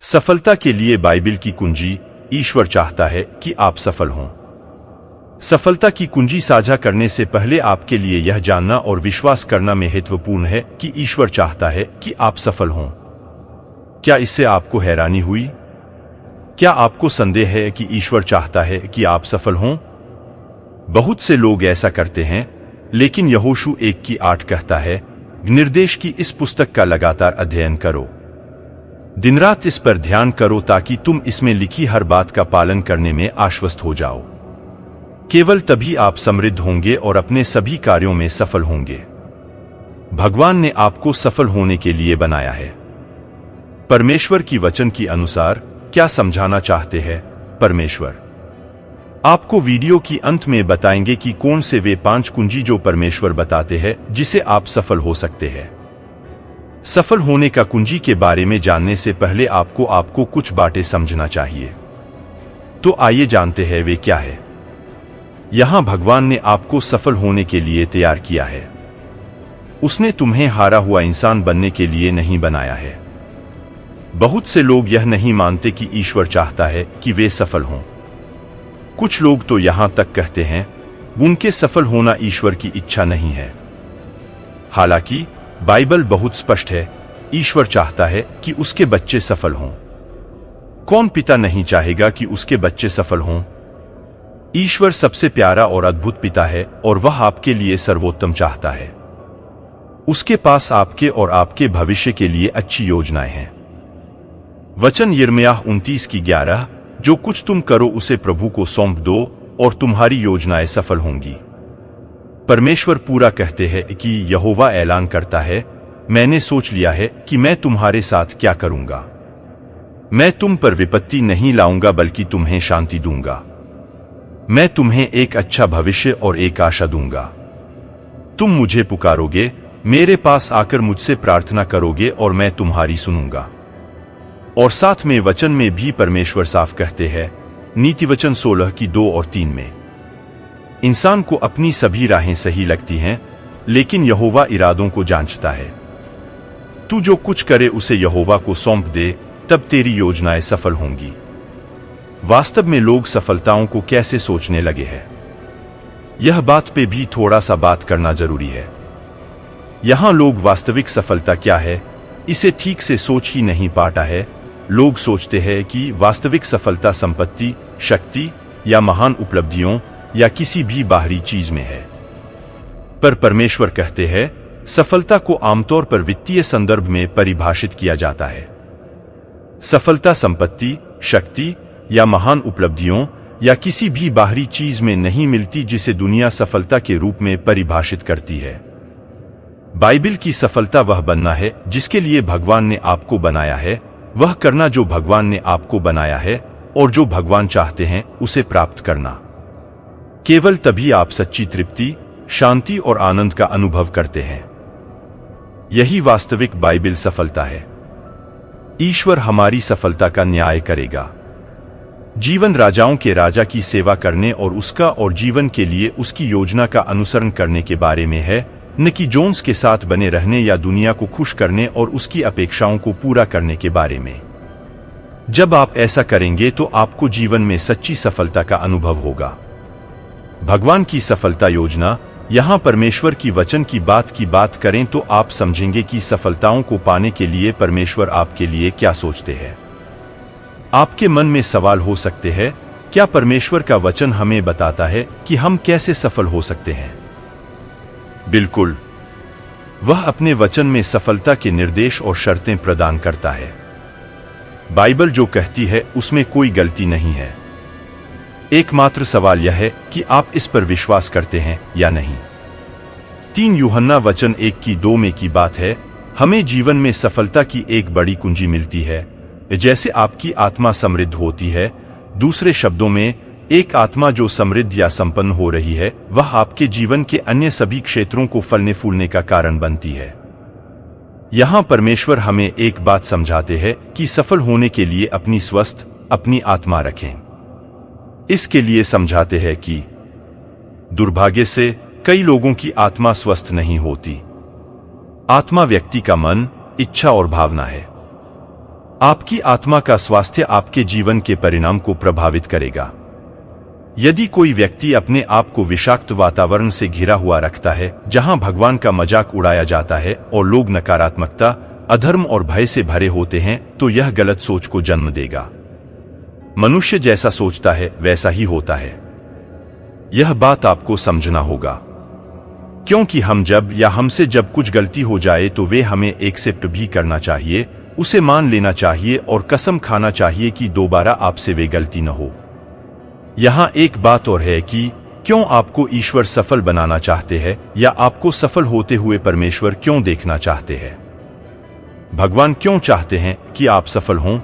सफलता के लिए बाइबिल की कुंजी। ईश्वर चाहता है कि आप सफल हों। सफलता की कुंजी साझा करने से पहले आपके लिए यह जानना और विश्वास करना महत्वपूर्ण है कि ईश्वर चाहता है कि आप सफल हों। क्या इससे आपको हैरानी हुई? क्या आपको संदेह है कि ईश्वर चाहता है कि आप सफल हों? बहुत से लोग ऐसा करते हैं, लेकिन यहोशू 1:8 कहता है, निर्देश की इस पुस्तक का लगातार अध्ययन करो, दिन रात इस पर ध्यान करो ताकि तुम इसमें लिखी हर बात का पालन करने में आश्वस्त हो जाओ। केवल तभी आप समृद्ध होंगे और अपने सभी कार्यों में सफल होंगे। भगवान ने आपको सफल होने के लिए बनाया है। परमेश्वर की वचन के अनुसार क्या समझाना चाहते हैं परमेश्वर? आपको वीडियो की अंत में बताएंगे कि कौन से वे 5 कुंजी जो परमेश्वर बताते हैं जिसे आप सफल हो सकते हैं। सफल होने का कुंजी के बारे में जानने से पहले आपको कुछ बातें समझना चाहिए। तो आइए जानते हैं वे क्या है। यहां भगवान ने आपको सफल होने के लिए तैयार किया है। उसने तुम्हें हारा हुआ इंसान बनने के लिए नहीं बनाया है। बहुत से लोग यह नहीं मानते कि ईश्वर चाहता है कि वे सफल हों। कुछ लोग तो यहां तक कहते हैं उनके सफल होना ईश्वर की इच्छा नहीं है। हालांकि बाइबल बहुत स्पष्ट है, ईश्वर चाहता है कि उसके बच्चे सफल हों। कौन पिता नहीं चाहेगा कि उसके बच्चे सफल हों? ईश्वर सबसे प्यारा और अद्भुत पिता है और वह आपके लिए सर्वोत्तम चाहता है। उसके पास आपके और आपके भविष्य के लिए अच्छी योजनाएं हैं। वचन यिर्मयाह 29:11, जो कुछ तुम करो उसे प्रभु को सौंप दो और तुम्हारी योजनाएं सफल होंगी। परमेश्वर पूरा कहते हैं कि यहोवा ऐलान करता है, मैंने सोच लिया है कि मैं तुम्हारे साथ क्या करूंगा। मैं तुम पर विपत्ति नहीं लाऊंगा बल्कि तुम्हें शांति दूंगा। मैं तुम्हें एक अच्छा भविष्य और एक आशा दूंगा। तुम मुझे पुकारोगे, मेरे पास आकर मुझसे प्रार्थना करोगे और मैं तुम्हारी सुनूंगा। और साथ में वचन में भी परमेश्वर साफ कहते हैं, नीतिवचन 16:2 और 3 में, इंसान को अपनी सभी राहें सही लगती हैं, लेकिन यहोवा इरादों को जांचता है। तू जो कुछ करे उसे यहोवा को सौंप दे, तब तेरी योजनाएं सफल होंगी। वास्तव में लोग सफलताओं को कैसे सोचने लगे हैं, यह बात पे भी थोड़ा सा बात करना जरूरी है। यहां लोग वास्तविक सफलता क्या है इसे ठीक से सोच ही नहीं पाता है। लोग सोचते हैं कि वास्तविक सफलता संपत्ति, शक्ति या महान उपलब्धियों या किसी भी बाहरी चीज में है। पर परमेश्वर कहते हैं, सफलता को आमतौर पर वित्तीय संदर्भ में परिभाषित किया जाता है। सफलता संपत्ति, शक्ति या महान उपलब्धियों या किसी भी बाहरी चीज में नहीं मिलती जिसे दुनिया सफलता के रूप में परिभाषित करती है। बाइबिल की सफलता वह बनना है जिसके लिए भगवान ने आपको बनाया है, वह करना जो भगवान ने आपको बनाया है और जो भगवान चाहते हैं उसे प्राप्त करना। केवल तभी आप सच्ची तृप्ति, शांति और आनंद का अनुभव करते हैं। यही वास्तविक बाइबिल सफलता है। ईश्वर हमारी सफलता का न्याय करेगा। जीवन राजाओं के राजा की सेवा करने और उसका और जीवन के लिए उसकी योजना का अनुसरण करने के बारे में है, न कि जोन्स के साथ बने रहने या दुनिया को खुश करने और उसकी अपेक्षाओं को पूरा करने के बारे में। जब आप ऐसा करेंगे तो आपको जीवन में सच्ची सफलता का अनुभव होगा। भगवान की सफलता योजना। यहां परमेश्वर की वचन की बात करें तो आप समझेंगे कि सफलताओं को पाने के लिए परमेश्वर आपके लिए क्या सोचते हैं। आपके मन में सवाल हो सकते हैं, क्या परमेश्वर का वचन हमें बताता है कि हम कैसे सफल हो सकते हैं? बिल्कुल, वह अपने वचन में सफलता के निर्देश और शर्तें प्रदान करता है। बाइबल जो कहती है उसमें कोई गलती नहीं है। एकमात्र सवाल यह है कि आप इस पर विश्वास करते हैं या नहीं। 3 यूहन्ना वचन 1:2 में की बात है, हमें जीवन में सफलता की एक बड़ी कुंजी मिलती है। जैसे आपकी आत्मा समृद्ध होती है, दूसरे शब्दों में, एक आत्मा जो समृद्ध या संपन्न हो रही है, वह आपके जीवन के अन्य सभी क्षेत्रों को फलने फूलने का कारण बनती है। यहां परमेश्वर हमें एक बात समझाते हैं कि सफल होने के लिए अपनी स्वस्थ, अपनी आत्मा रखें। इसके लिए समझाते हैं कि दुर्भाग्य से कई लोगों की आत्मा स्वस्थ नहीं होती। आत्मा व्यक्ति का मन, इच्छा और भावना है। आपकी आत्मा का स्वास्थ्य आपके जीवन के परिणाम को प्रभावित करेगा। यदि कोई व्यक्ति अपने आप को विषाक्त वातावरण से घिरा हुआ रखता है, जहां भगवान का मजाक उड़ाया जाता है और लोग नकारात्मकता, अधर्म और भय से भरे होते हैं, तो यह गलत सोच को जन्म देगा। मनुष्य जैसा सोचता है वैसा ही होता है। यह बात आपको समझना होगा, क्योंकि हम जब या हमसे जब कुछ गलती हो जाए तो वे हमें एक्सेप्ट भी करना चाहिए, उसे मान लेना चाहिए और कसम खाना चाहिए कि दोबारा आपसे वे गलती न हो। यहां एक बात और है कि क्यों आपको ईश्वर सफल बनाना चाहते हैं या आपको सफल होते हुए परमेश्वर क्यों देखना चाहते हैं? भगवान क्यों चाहते हैं कि आप सफल हों?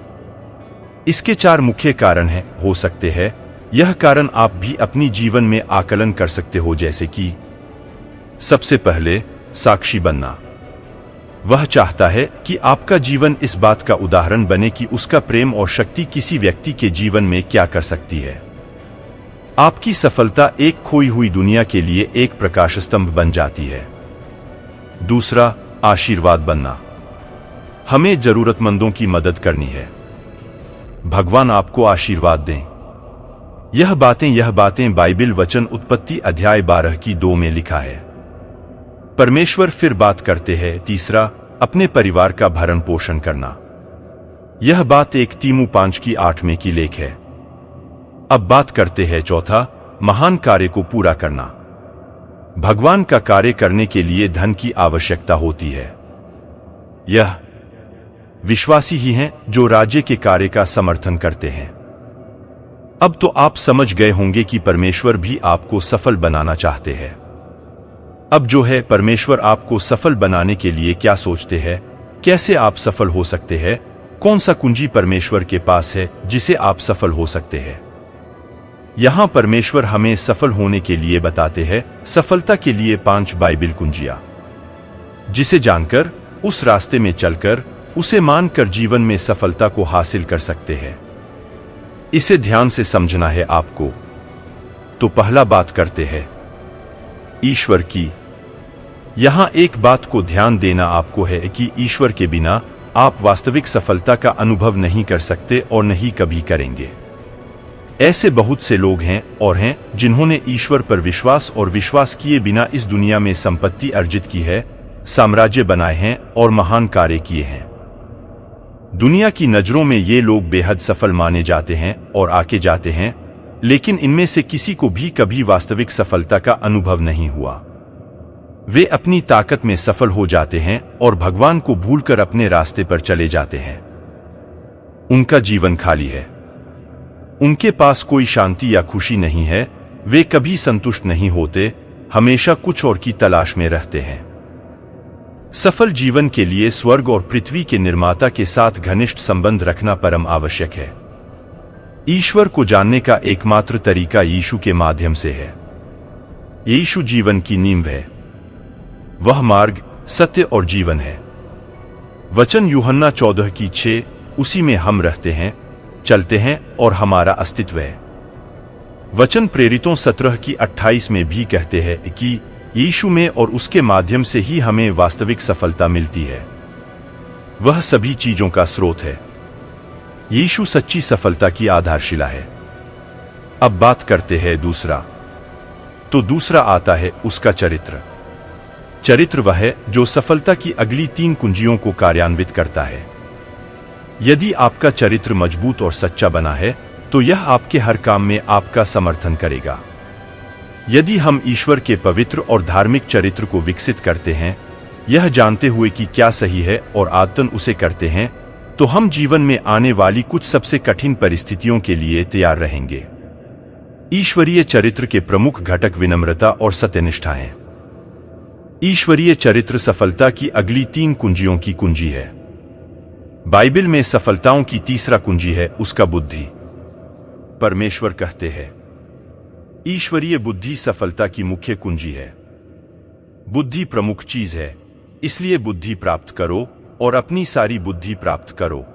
इसके 4 मुख्य कारण हैं, हो सकते हैं यह कारण आप भी अपनी जीवन में आकलन कर सकते हो, जैसे कि सबसे पहले साक्षी बनना। वह चाहता है कि आपका जीवन इस बात का उदाहरण बने कि उसका प्रेम और शक्ति किसी व्यक्ति के जीवन में क्या कर सकती है। आपकी सफलता एक खोई हुई दुनिया के लिए एक प्रकाश स्तंभ बन जाती है। दूसरा, आशीर्वाद बनना। हमें जरूरतमंदों की मदद करनी है। भगवान आपको आशीर्वाद दें। यह बातें बाइबिल वचन उत्पत्ति अध्याय 12 की 2 में लिखा है। परमेश्वर फिर बात करते हैं। तीसरा, अपने परिवार का भरण पोषण करना। यह बात 1 तीमू 5 की 8 में की लेख है। अब बात करते हैं चौथा, महान कार्य को पूरा करना। भगवान का कार्य करने के लिए धन की आवश्यकता होती है। यह विश्वासी ही हैं जो राज्य के कार्य का समर्थन करते हैं। अब तो आप समझ गए होंगे कि परमेश्वर भी आपको सफल बनाना चाहते हैं। अब जो है, परमेश्वर आपको सफल बनाने के लिए क्या सोचते हैं, कैसे आप सफल हो सकते हैं, कौन सा कुंजी परमेश्वर के पास है जिसे आप सफल हो सकते हैं। यहां परमेश्वर हमें सफल होने के लिए बताते हैं सफलता के लिए 5 बाइबिल कुंजियां, जिसे जानकर, उस रास्ते में चलकर, उसे मानकर जीवन में सफलता को हासिल कर सकते हैं। इसे ध्यान से समझना है आपको। तो पहला बात करते हैं ईश्वर की। यहां एक बात को ध्यान देना आपको है कि ईश्वर के बिना आप वास्तविक सफलता का अनुभव नहीं कर सकते और नहीं कभी करेंगे। ऐसे बहुत से लोग हैं जिन्होंने ईश्वर पर विश्वास और विश्वास किए बिना इस दुनिया में संपत्ति अर्जित की है, साम्राज्य बनाए हैं और महान कार्य किए हैं। दुनिया की नजरों में ये लोग बेहद सफल माने जाते हैं और आके जाते हैं, लेकिन इनमें से किसी को भी कभी वास्तविक सफलता का अनुभव नहीं हुआ। वे अपनी ताकत में सफल हो जाते हैं और भगवान को भूलकर अपने रास्ते पर चले जाते हैं। उनका जीवन खाली है। उनके पास कोई शांति या खुशी नहीं है। वे कभी संतुष्ट नहीं होते, हमेशा कुछ और की तलाश में रहते हैं। सफल जीवन के लिए स्वर्ग और पृथ्वी के निर्माता के साथ घनिष्ठ संबंध रखना परम आवश्यक है। ईश्वर को जानने का एकमात्र तरीका यीशु के माध्यम से है। यीशु जीवन की नींव है। वह मार्ग, सत्य और जीवन है। वचन यूहन्ना 14 की 6, उसी में हम रहते हैं, चलते हैं और हमारा अस्तित्व है। वचन प्रेरितों 17 की 28 में भी कहते हैं कि यीशु में और उसके माध्यम से ही हमें वास्तविक सफलता मिलती है। वह सभी चीजों का स्रोत है। यीशु सच्ची सफलता की आधारशिला है। अब बात करते हैं दूसरा। तो दूसरा आता है उसका चरित्र। चरित्र वह है जो सफलता की अगली 3 कुंजियों को कार्यान्वित करता है। यदि आपका चरित्र मजबूत और सच्चा बना है तो यह आपके हर काम में आपका समर्थन करेगा। यदि हम ईश्वर के पवित्र और धार्मिक चरित्र को विकसित करते हैं, यह जानते हुए कि क्या सही है और आदतन उसे करते हैं, तो हम जीवन में आने वाली कुछ सबसे कठिन परिस्थितियों के लिए तैयार रहेंगे। ईश्वरीय चरित्र के प्रमुख घटक विनम्रता और सत्यनिष्ठा हैं। ईश्वरीय चरित्र सफलता की अगली 3 कुंजियों की कुंजी है। बाइबिल में सफलताओं की तीसरा कुंजी है उसका बुद्धि। परमेश्वर कहते हैं, ईश्वरीय बुद्धि सफलता की मुख्य कुंजी है। बुद्धि प्रमुख चीज है, इसलिए बुद्धि प्राप्त करो और अपनी सारी बुद्धि प्राप्त करो।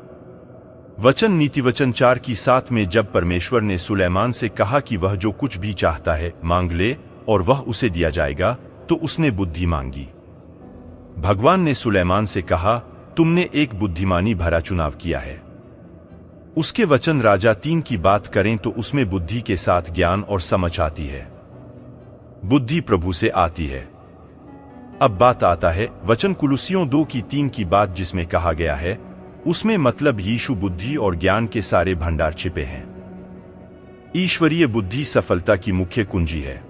वचन नीतिवचन 4 की 7 में जब परमेश्वर ने सुलेमान से कहा कि वह जो कुछ भी चाहता है मांग ले और वह उसे दिया जाएगा, तो उसने बुद्धि मांगी। भगवान ने सुलेमान से कहा, तुमने एक बुद्धिमानी भरा चुनाव किया है। उसके वचन राजा 3 की बात करें तो उसमें बुद्धि के साथ ज्ञान और समझ आती है। बुद्धि प्रभु से आती है। अब बात आता है वचन कुलुसियों 2 की 3 की बात जिसमें कहा गया है, उसमें मतलब यीशु बुद्धि और ज्ञान के सारे भंडार छिपे हैं। ईश्वरीय बुद्धि सफलता की मुख्य कुंजी है।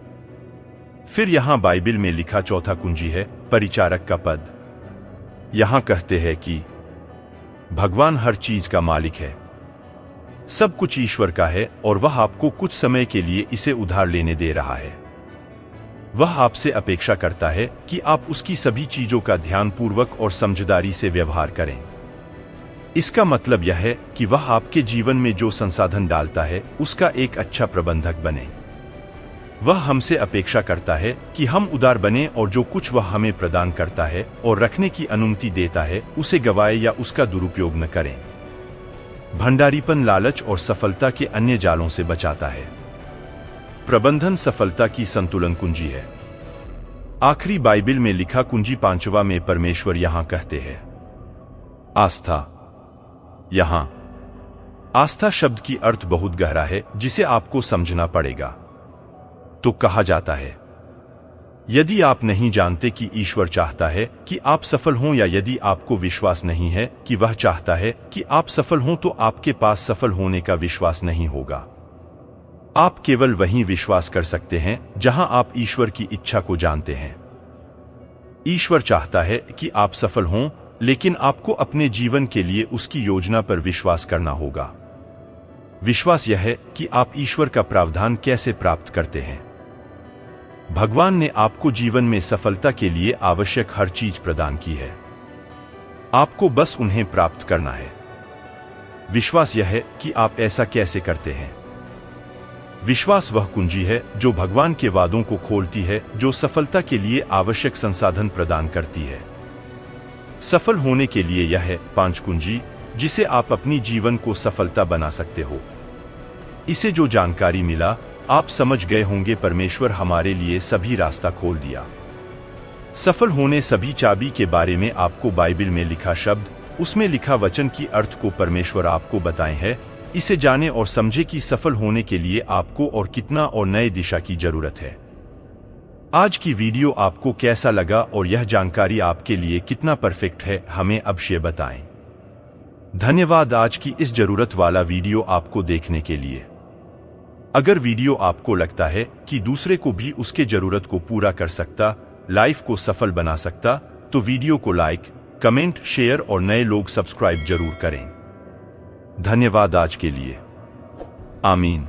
फिर यहां बाइबिल में लिखा चौथा कुंजी है परिचारक का पद। यहां कहते हैं कि भगवान हर चीज का मालिक है, सब कुछ ईश्वर का है और वह आपको कुछ समय के लिए इसे उधार लेने दे रहा है। वह आपसे अपेक्षा करता है कि आप उसकी सभी चीजों का ध्यानपूर्वक और समझदारी से व्यवहार करें। इसका मतलब यह है कि वह आपके जीवन में जो संसाधन डालता है उसका एक अच्छा प्रबंधक बने। वह हमसे अपेक्षा करता है कि हम उदार बने और जो कुछ वह हमें प्रदान करता है और रखने की अनुमति देता है उसे गवाए या उसका दुरुपयोग न करें। भंडारीपन लालच और सफलता के अन्य जालों से बचाता है। प्रबंधन सफलता की संतुलन कुंजी है। आखिरी बाइबिल में लिखा कुंजी 5वां में परमेश्वर यहां कहते हैं आस्था। यहां आस्था शब्द की अर्थ बहुत गहरा है जिसे आपको समझना पड़ेगा। तो कहा जाता है यदि आप नहीं जानते कि ईश्वर चाहता है कि आप सफल हों या यदि आपको विश्वास नहीं है कि वह चाहता है कि आप सफल हों तो आपके पास सफल होने का विश्वास नहीं होगा। आप केवल वहीं विश्वास कर सकते हैं जहां आप ईश्वर की इच्छा को जानते हैं। ईश्वर चाहता है कि आप सफल हों, लेकिन आपको अपने जीवन के लिए उसकी योजना पर विश्वास करना होगा। विश्वास यह है कि आप ईश्वर का प्रावधान कैसे प्राप्त करते हैं। भगवान ने आपको जीवन में सफलता के लिए आवश्यक हर चीज प्रदान की है, आपको बस उन्हें प्राप्त करना है। विश्वास यह है कि आप ऐसा कैसे करते हैं। विश्वास वह कुंजी है जो भगवान के वादों को खोलती है, जो सफलता के लिए आवश्यक संसाधन प्रदान करती है। सफल होने के लिए यह है 5 कुंजी जिसे आप अपनी जीवन को सफलता बना सकते हो। इसे जो जानकारी मिला आप समझ गए होंगे परमेश्वर हमारे लिए सभी रास्ता खोल दिया। सफल होने सभी चाबी के बारे में आपको बाइबिल में लिखा शब्द, उसमें लिखा वचन की अर्थ को परमेश्वर आपको बताए हैं। इसे जाने और समझे कि सफल होने के लिए आपको और कितना और नए दिशा की जरूरत है। आज की वीडियो आपको कैसा लगा और यह जानकारी आपके लिए कितना परफेक्ट है, हमें अवश्य बताएं। धन्यवाद आज की इस जरूरत वाला वीडियो आपको देखने के लिए। अगर वीडियो आपको लगता है कि दूसरे को भी उसके जरूरत को पूरा कर सकता, लाइफ को सफल बना सकता, तो वीडियो को लाइक, कमेंट, शेयर और नए लोग सब्सक्राइब जरूर करें। धन्यवाद आज के लिए। आमीन।